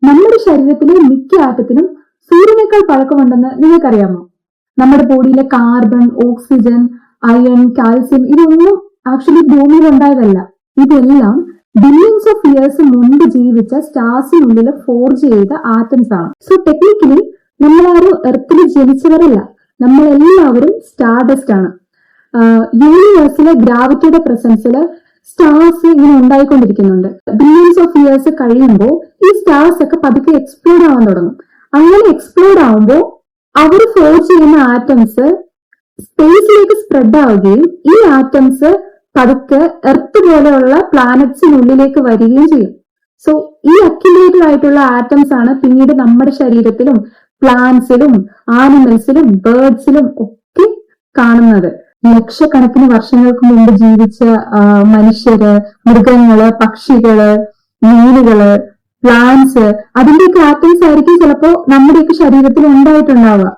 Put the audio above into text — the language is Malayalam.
നമ്മുടെ ശരീരത്തിലെ മിക്ക ആറ്റത്തിനും സൂര്യനേക്കാൾ പഴക്കമുണ്ടെന്ന് നിങ്ങൾക്കറിയാമോ? നമ്മുടെ ബോഡിയിലെ കാർബൺ, ഓക്സിജൻ, അയൺ, കാൽസ്യം ഇതൊന്നും ആക്ച്വലി ഭൂമിയിൽ ഉണ്ടായതല്ല. ഇതെല്ലാം ബില്യൺസ് ഓഫ് ഇയേഴ്സ് മുൻപ് ജീവിച്ച സ്റ്റാർസിനുള്ളിൽ ഫോർജ് ചെയ്ത ആറ്റംസ് ആണ്. സോ ടെക്നിക്കലി നമ്മളാരും എർത്തിൽ ജനിച്ചവരല്ല, നമ്മളെല്ലാവരും സ്റ്റാർഡസ്റ്റ് ആണ്. യൂണിവേഴ്സിലെ ഗ്രാവിറ്റിയുടെ പ്രസൻസിൽ സ്റ്റാർസ് ഇങ്ങനെ ഉണ്ടായിക്കൊണ്ടിരിക്കുന്നുണ്ട്. ബില്യൺസ് ഓഫ് ഇയേഴ്സ് കഴിയുമ്പോൾ ഈ സ്റ്റാർസ് ഒക്കെ പതുക്കെ എക്സ്പ്ലോഡ് ആവാൻ തുടങ്ങും. അങ്ങനെ എക്സ്പ്ലോഡ് ആവുമ്പോൾ അവർ ഫോർജ് ചെയ്യുന്ന ആറ്റംസ് സ്പേസിലേക്ക് സ്പ്രെഡ് ആവുകയും ഈ ആറ്റംസ് പതുക്കെ എർത്ത് പോലെയുള്ള പ്ലാനറ്റ്സിനുള്ളിലേക്ക് വരികയും ചെയ്യും. സോ ഈ അക്യുമുലേറ്റഡ് ആയിട്ടുള്ള ആറ്റംസ് ആണ് പിന്നീട് നമ്മുടെ ശരീരത്തിലും പ്ലാന്റ്സിലും ആനിമൽസിലും ബേർഡ്സിലും ഒക്കെ കാണുന്നത്. ലക്ഷക്കണക്കിന് വർഷങ്ങൾക്ക് മുമ്പ് ജീവിച്ച മനുഷ്യര്, മൃഗങ്ങള്, പക്ഷികള്, മീനുകള്, പ്ലാന്റ്സ്, അതിന്റെയൊക്കെ ആറ്റംസ് ആയിരിക്കും ചിലപ്പോ നമ്മുടെയൊക്കെ ശരീരത്തിൽ ഉണ്ടായിട്ടുണ്ടാവുക.